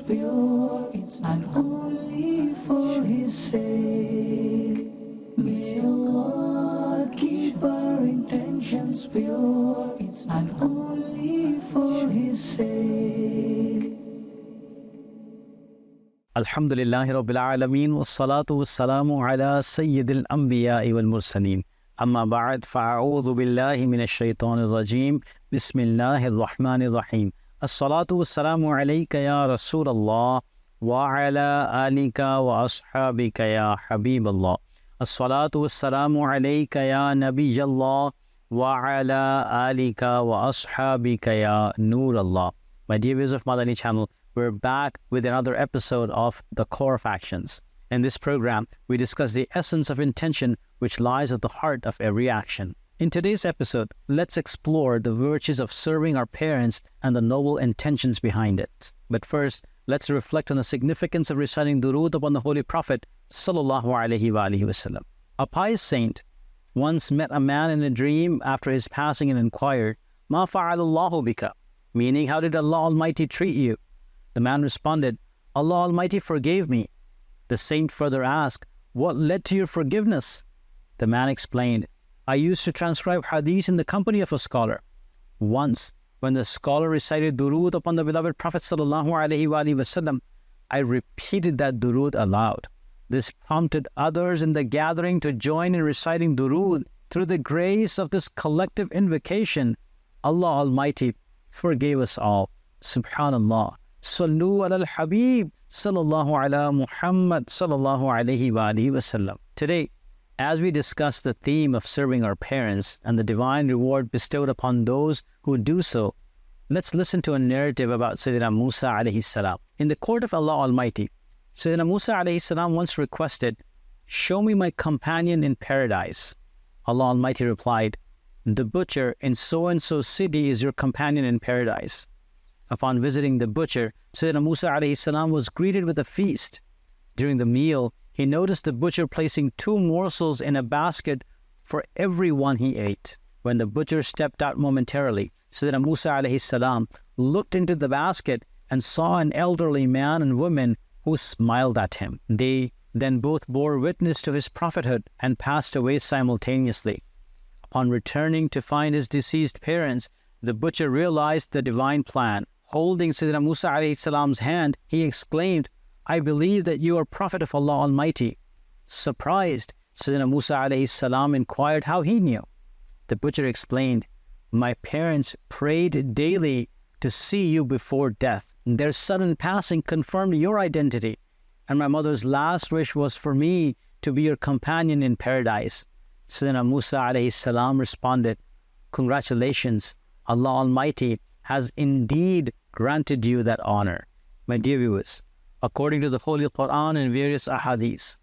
pure, and only for His sake. May Allah keep our intentions pure, and only for His sake. Alhamdulillahi Rabbil Alameen, wassalatu wassalamu ala Sayyidil Anbiya'i wal Mursaleen. Amma ba'd, fa'a'udhu billahi minash shaitanir rajeem. Bismillahir Rahmanir Rahim. As-salatu wassalamu alayka ya Rasulallah wa ala alika wa ashabika ya Habiballah. As-salatu wassalamu alayka ya Nabiyallah wa ala alika wa ashabika ya Noorallah. My dear viewers of Madani Channel, we're back with another episode of The Core of Actions. In this program, we discuss the essence of intention which lies at the heart of every action. In today's episode, let's explore the virtues of serving our parents and the noble intentions behind it. But first, let's reflect on the significance of reciting durood upon the Holy Prophet sallallahu alaihi wasallam. A pious saint once met a man in a dream after his passing and inquired, "Ma fa'alallahu bika?" meaning, how did Allah Almighty treat you? The man responded, "Allah Almighty forgave me." The saint further asked, "What led to your forgiveness?" The man explained, "I used to transcribe hadith in the company of a scholar. Once, when the scholar recited durood upon the beloved Prophet sallallahu alaihi wasallam, I repeated that durood aloud. This prompted others in the gathering to join in reciting durood. Through the grace of this collective invocation, Allah Almighty forgave us all. Subhanallah. Sallu ala al-Habib sallallahu ala Muhammad sallallahu alayhi wa alihi wasallam. Today, as we discuss the theme of serving our parents and the divine reward bestowed upon those who do so, let's listen to a narrative about Sayyidina Musa alayhi salam. In the court of Allah Almighty, Sayyidina Musa alayhi salam once requested, "Show me my companion in paradise." Allah Almighty replied, "The butcher in so-and-so city is your companion in paradise." Upon visiting the butcher, Sayyidina Musa alayhi salam was greeted with a feast. During the meal, he noticed the butcher placing 2 morsels in a basket for every one he ate. When the butcher stepped out momentarily, Sayyidina Musa alayhi salam looked into the basket and saw an elderly man and woman who smiled at him. They then both bore witness to his prophethood and passed away simultaneously. Upon returning to find his deceased parents, the butcher realized the divine plan. Holding Sayyidina Musa alayhi salam's hand, he exclaimed, "I believe that you are Prophet of Allah Almighty." Surprised, Sayyidina Musa alayhi salam inquired how he knew. The butcher explained, "My parents prayed daily to see you before death. Their sudden passing confirmed your identity, and my mother's last wish was for me to be your companion in paradise." Sayyidina Musa alayhi salam responded, "Congratulations, Allah Almighty has indeed granted you that honor." My dear viewers, according to the Holy Quran and various ahadith,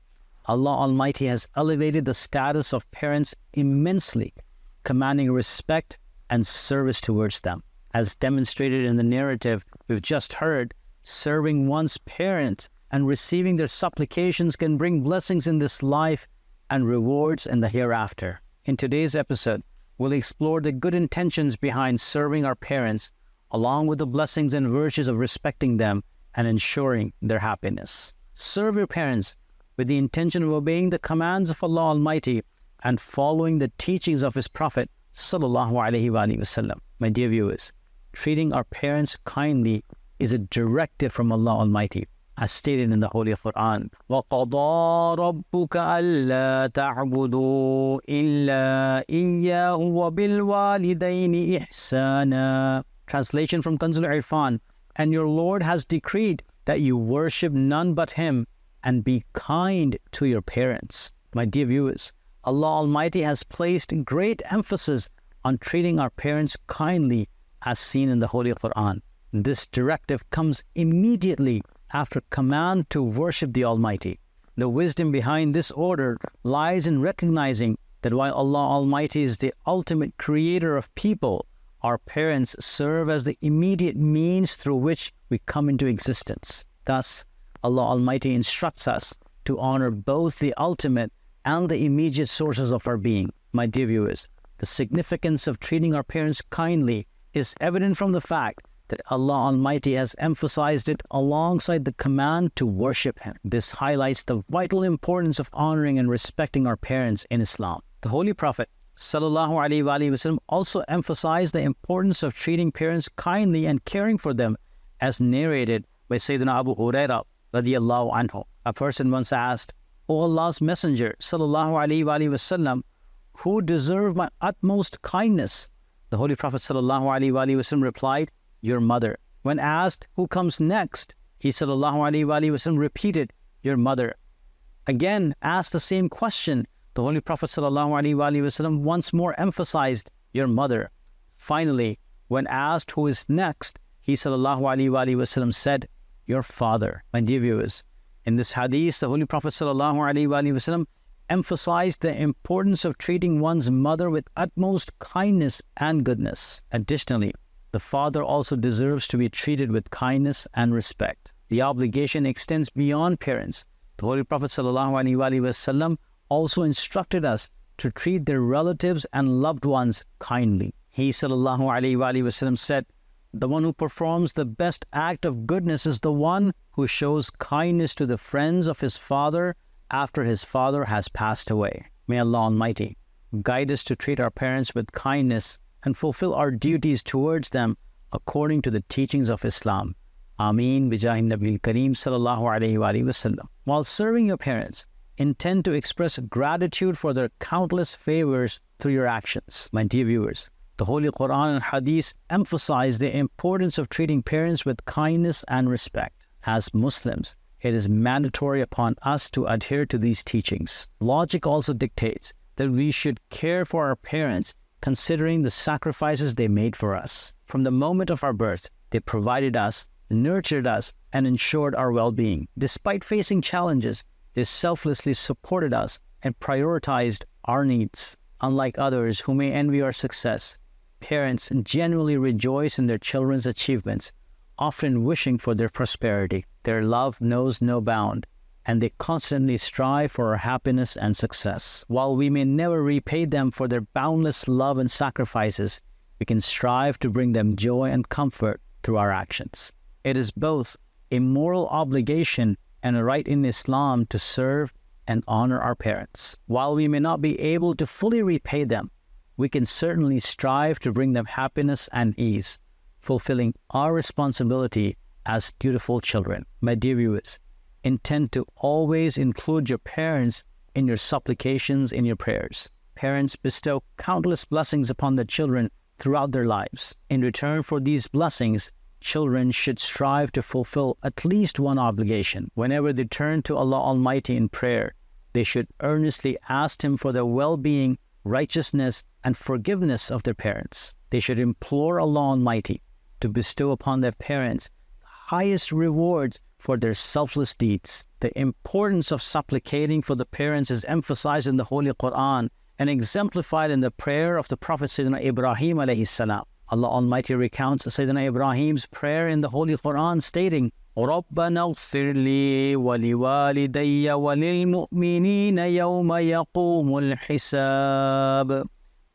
Allah Almighty has elevated the status of parents immensely, commanding respect and service towards them. As demonstrated in the narrative we've just heard, serving one's parents and receiving their supplications can bring blessings in this life and rewards in the hereafter. In today's episode, we'll explore the good intentions behind serving our parents, along with the blessings and virtues of respecting them and ensuring their happiness. Serve your parents with the intention of obeying the commands of Allah Almighty and following the teachings of His Prophet sallallahu alaihi wasallam. My dear viewers, treating our parents kindly is a directive from Allah Almighty, as stated in the Holy Quran. وَقَضَى رَبُّكَ أَلَّا تَعْبُدُوا إِلَّا إِيَّاهُ وَبِالْوَالِدَيْنِ إِحْسَانًا. Translation from Kanzul Irfan, and your Lord has decreed that you worship none but Him and be kind to your parents. My dear viewers, Allah Almighty has placed great emphasis on treating our parents kindly, as seen in the Holy Quran. This directive comes immediately after command to worship the Almighty. The wisdom behind this order lies in recognizing that while Allah Almighty is the ultimate creator of people, our parents serve as the immediate means through which we come into existence. Thus, Allah Almighty instructs us to honor both the ultimate and the immediate sources of our being. My dear viewers, the significance of treating our parents kindly is evident from the fact that Allah Almighty has emphasized it alongside the command to worship Him. This highlights the vital importance of honoring and respecting our parents in Islam. The Holy Prophet ﷺ also emphasized the importance of treating parents kindly and caring for them, as narrated by Sayyidina Abu Hurairah radiyallahu anhu. A person once asked, "O Allah's Messenger ﷺ, who deserve my utmost kindness?" The Holy Prophet ﷺ replied, "Your mother." When asked, "Who comes next?" he ﷺ repeated, "Your mother." Again asked the same question, the Holy Prophet ﷺ once more emphasized, "Your mother." Finally, when asked who is next, he ﷺ said, "Your father." My dear viewers, in this hadith, the Holy Prophet ﷺ emphasized the importance of treating one's mother with utmost kindness and goodness. Additionally, the father also deserves to be treated with kindness and respect. The obligation extends beyond parents. The Holy Prophet ﷺ also instructed us to treat their relatives and loved ones kindly. He ﷺ said, "The one who performs the best act of goodness is the one who shows kindness to the friends of his father after his father has passed away." May Allah Almighty guide us to treat our parents with kindness and fulfill our duties towards them according to the teachings of Islam. Ameen bijahi Nabil Kareem sallallahu alayhi wa sallam. While serving your parents, intend to express gratitude for their countless favors through your actions. My dear viewers, the Holy Quran and Hadith emphasize the importance of treating parents with kindness and respect. As Muslims, it is mandatory upon us to adhere to these teachings. Logic also dictates that we should care for our parents, considering the sacrifices they made for us. From the moment of our birth, they provided us, nurtured us, and ensured our well-being. Despite facing challenges, they selflessly supported us and prioritized our needs. Unlike others who may envy our success, parents genuinely rejoice in their children's achievements, often wishing for their prosperity. Their love knows no bound, and they constantly strive for our happiness and success. While we may never repay them for their boundless love and sacrifices, we can strive to bring them joy and comfort through our actions. It is both a moral obligation and a right in Islam to serve and honor our parents. While we may not be able to fully repay them, we can certainly strive to bring them happiness and ease, fulfilling our responsibility as dutiful children. My dear viewers, intend to always include your parents in your supplications, in your prayers. Parents bestow countless blessings upon their children throughout their lives. In return for these blessings, children should strive to fulfill at least one obligation. Whenever they turn to Allah Almighty in prayer, they should earnestly ask Him for the well-being, righteousness, and forgiveness of their parents. They should implore Allah Almighty to bestow upon their parents the highest rewards for their selfless deeds. The importance of supplicating for the parents is emphasized in the Holy Quran and exemplified in the prayer of the Prophet Sayyidina Ibrahim alayhi salam. Allah Almighty recounts Sayyidina Ibrahim's prayer in the Holy Quran stating, رَبَّنَا اغْفِرْ لِي وَلِوَالِدَيَّ وَلِلْمُؤْمِنِينَ يَوْمَ يَقُومُ الْحِسَابِ.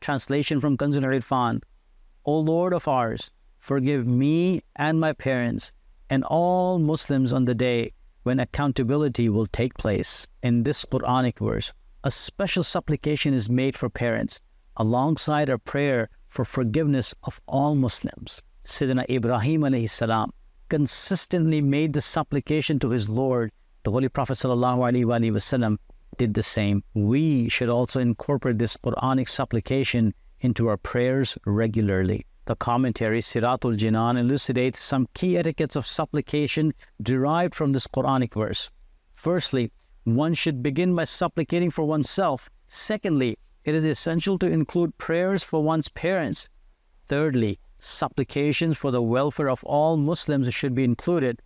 Translation from Kanzul Irfan: O Lord of ours, forgive me and my parents and all Muslims on the day when accountability will take place. In this Quranic verse, a special supplication is made for parents alongside a prayer for forgiveness of all Muslims. Sayyidina Ibrahim alayhi salam consistently made the supplication to his Lord. The Holy Prophet ﷺ did the same. We should also incorporate this Quranic supplication into our prayers regularly. The commentary Siratul Jinan elucidates some key etiquettes of supplication derived from this Quranic verse. Firstly, one should begin by supplicating for oneself. Secondly, it is essential to include prayers for one's parents. Thirdly, supplications for the welfare of all Muslims should be included.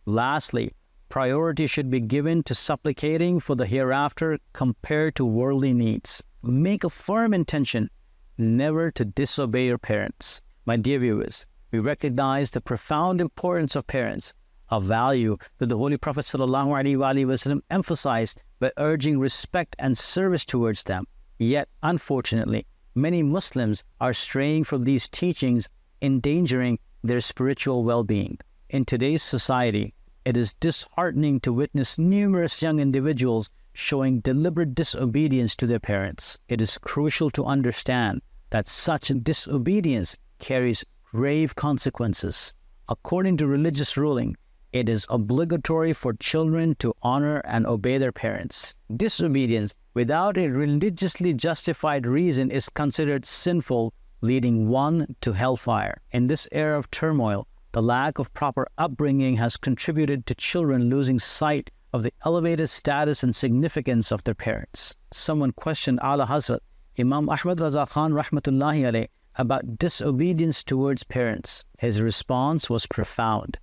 Lastly, priority should be given to supplicating for the hereafter compared to worldly needs. Make a firm intention never to disobey your parents. My dear viewers, we recognize the profound importance of parents, a value that the Holy Prophet ﷺ emphasized by urging respect and service towards them. Yet, unfortunately, many Muslims are straying from these teachings, endangering their spiritual well-being. In today's society, it is disheartening to witness numerous young individuals showing deliberate disobedience to their parents. It is crucial to understand that such disobedience carries grave consequences. According to religious ruling, it is obligatory for children to honor and obey their parents. Disobedience without a religiously justified reason is considered sinful, leading one to hellfire. In this era of turmoil, the lack of proper upbringing has contributed to children losing sight of the elevated status and significance of their parents. Someone questioned Ala Hazrat Imam Ahmad Raza Khan Rahmatullahi Alayh about disobedience towards parents. His response was profound.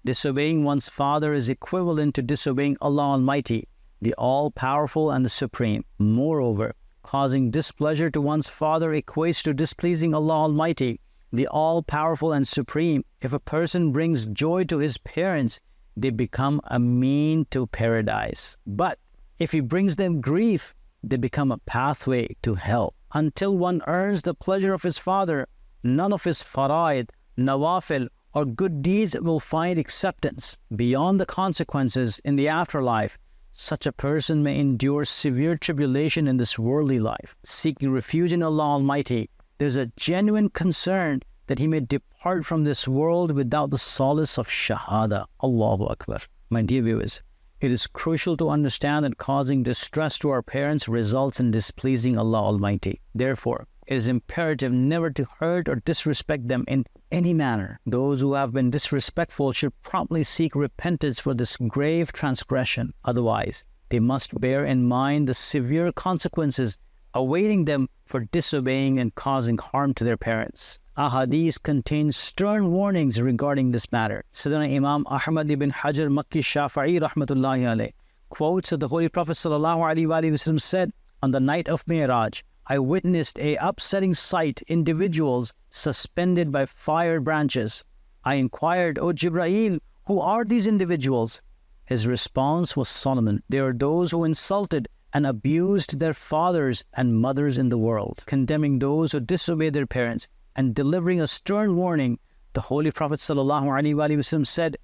Disobeying one's father is equivalent to disobeying Allah Almighty, the All-Powerful and the Supreme. Moreover, causing displeasure to one's father equates to displeasing Allah Almighty, the All-Powerful and Supreme. If a person brings joy to his parents, they become a mean to paradise. But if he brings them grief, they become a pathway to hell. Until one earns the pleasure of his father, none of his faraid, nawafil, or good deeds will find acceptance. Beyond the consequences in the afterlife, such a person may endure severe tribulation in this worldly life. Seeking refuge in Allah Almighty, there is a genuine concern that he may depart from this world without the solace of Shahada. Allahu Akbar. My dear viewers, it is crucial to understand that causing distress to our parents results in displeasing Allah Almighty. Therefore, it is imperative never to hurt or disrespect them in any manner. Those who have been disrespectful should promptly seek repentance for this grave transgression. Otherwise, they must bear in mind the severe consequences awaiting them for disobeying and causing harm to their parents. Ahadith contains stern warnings regarding this matter. Sayyidina Imam Ahmad ibn Hajar Makki Shafi'i Rahmatullahi Alayh quotes that the Holy Prophet ﷺ said, on the night of Mi'raj, I witnessed a upsetting sight, individuals suspended by fire branches. I inquired, O Jibreel, who are these individuals? His response was solemn. They are those who insulted and abused their fathers and mothers in the world. Condemning those who disobey their parents and delivering a stern warning, the Holy Prophet ﷺ said,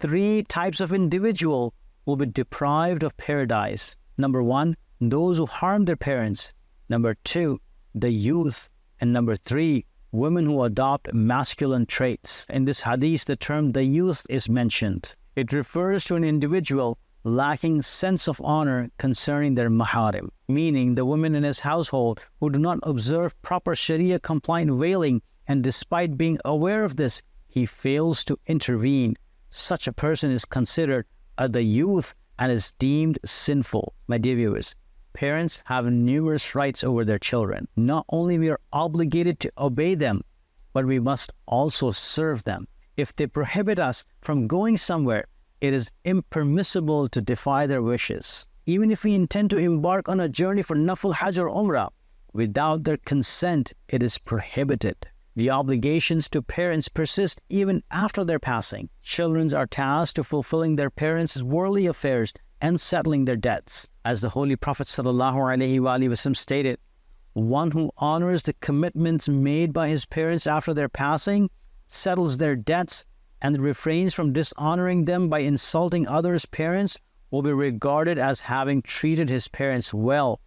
3 types of individual will be deprived of paradise. Number 1, those who harm their parents. Number 2, the youth. And number 3, women who adopt masculine traits. In this hadith, the term the youth is mentioned. It refers to an individual lacking sense of honor concerning their maharim, meaning the women in his household who do not observe proper Sharia-compliant veiling, and despite being aware of this, he fails to intervene. Such a person is considered the youth and is deemed sinful. My dear viewers, parents have numerous rights over their children. Not only we are obligated to obey them, but we must also serve them. If they prohibit us from going somewhere, it is impermissible to defy their wishes. Even if we intend to embark on a journey for Nafil Hajj or Umrah, without their consent, it is prohibited. The obligations to parents persist even after their passing. Children are tasked to fulfilling their parents' worldly affairs and settling their debts. As the Holy Prophet ﷺ stated, one who honors the commitments made by his parents after their passing, settles their debts, and refrains from dishonoring them by insulting others' parents will be regarded as having treated his parents well,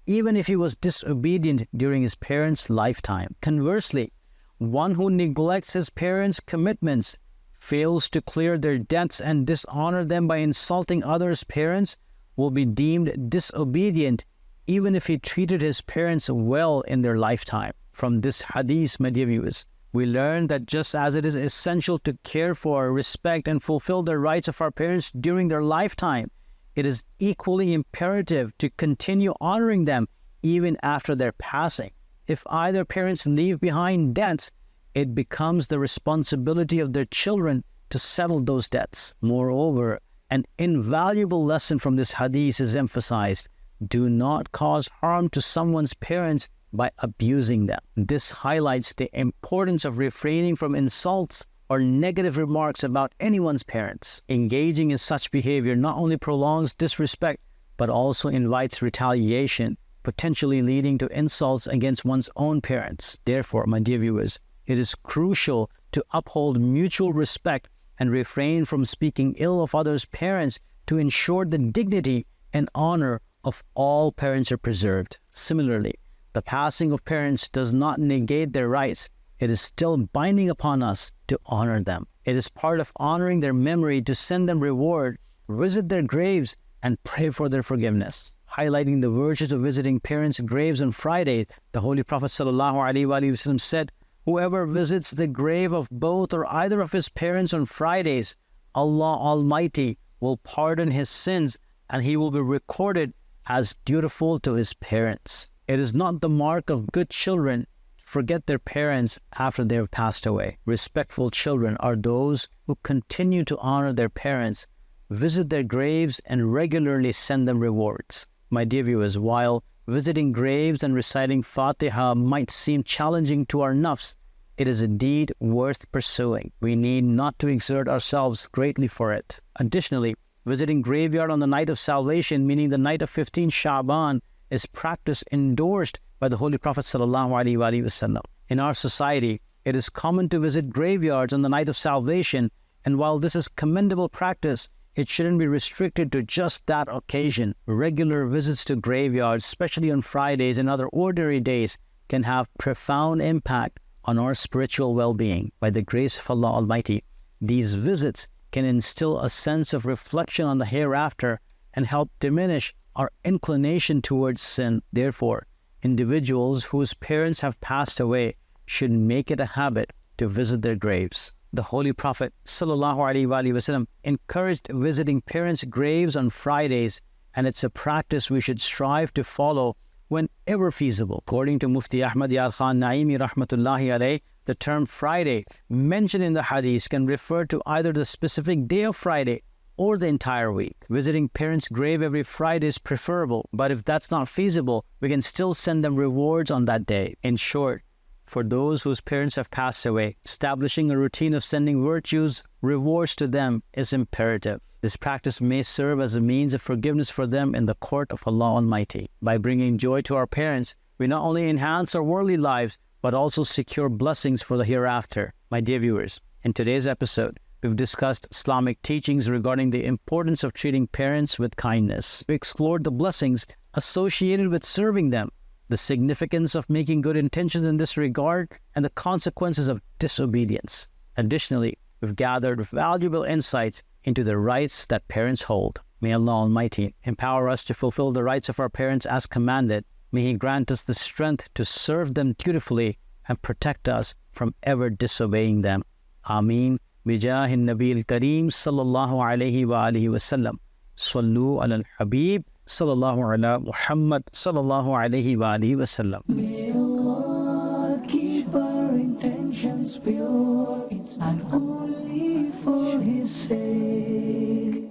even if he was disobedient during his parents' lifetime. Conversely, one who neglects his parents' commitments, fails to clear their debts, and dishonor them by insulting others' parents will be deemed disobedient, even if he treated his parents well in their lifetime. From this hadith, my dear viewers, we learn that just as it is essential to care for, respect, and fulfill the rights of our parents during their lifetime, it is equally imperative to continue honoring them even after their passing. If either parents leave behind debts, it becomes the responsibility of their children to settle those debts. Moreover, an invaluable lesson from this hadith is emphasized. Do not cause harm to someone's parents by abusing them. This highlights the importance of refraining from insults or negative remarks about anyone's parents. Engaging in such behavior not only prolongs disrespect, but also invites retaliation, potentially leading to insults against one's own parents. Therefore, my dear viewers, it is crucial to uphold mutual respect and refrain from speaking ill of others' parents to ensure the dignity and honor of all parents are preserved. Similarly, the passing of parents does not negate their rights. It is still binding upon us to honor them. It is part of honoring their memory to send them reward, visit their graves, and pray for their forgiveness. Highlighting the virtues of visiting parents' graves on Friday, the Holy Prophet ﷺ said, "Whoever visits the grave of both or either of his parents on Fridays, Allah Almighty will pardon his sins and he will be recorded as dutiful to his parents." It is not the mark of good children to forget their parents after they have passed away. Respectful children are those who continue to honor their parents, visit their graves, and regularly send them rewards. My dear viewers, while visiting graves and reciting Fatiha might seem challenging to our nafs, it is indeed worth pursuing. We need not to exert ourselves greatly for it. Additionally, visiting graveyard on the night of salvation, meaning the night of 15 Sha'ban, is practice endorsed by the Holy Prophet ﷺ. In our society, it is common to visit graveyards on the night of salvation, and while this is commendable practice, it shouldn't be restricted to just that occasion. Regular visits to graveyards, especially on Fridays and other ordinary days, can have profound impact on our spiritual well-being. By the grace of Allah Almighty, these visits can instill a sense of reflection on the hereafter and help diminish our inclination towards sin. Therefore, individuals whose parents have passed away should make it a habit to visit their graves. The Holy Prophet ﷺ encouraged visiting parents' graves on Fridays, and it's a practice we should strive to follow whenever feasible. According to Mufti Ahmad Yar Khan Naimi Rahmatullahi Alayh, the term Friday mentioned in the hadith can refer to either the specific day of Friday or the entire week. Visiting parents' grave every Friday is preferable, but if that's not feasible, we can still send them rewards on that day. In short, for those whose parents have passed away, establishing a routine of sending virtues, rewards to them is imperative. This practice may serve as a means of forgiveness for them in the court of Allah Almighty. By bringing joy to our parents, we not only enhance our worldly lives, but also secure blessings for the hereafter. My dear viewers, in today's episode, we've discussed Islamic teachings regarding the importance of treating parents with kindness. We explored the blessings associated with serving them, the significance of making good intentions in this regard, and the consequences of disobedience. Additionally, we've gathered valuable insights into the rights that parents hold. May Allah Almighty empower us to fulfill the rights of our parents as commanded. May He grant us the strength to serve them dutifully and protect us from ever disobeying them. Ameen. بجاه النبي الكريم صلى الله عليه وآله وسلم صلوا على الحبيب صلى الله على محمد صلى الله عليه وآله وسلم. May Allah keep our intentions pure and only for His sake.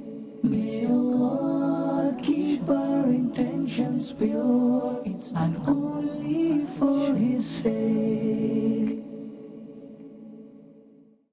May Allah keep our intentions pure and only for His sake.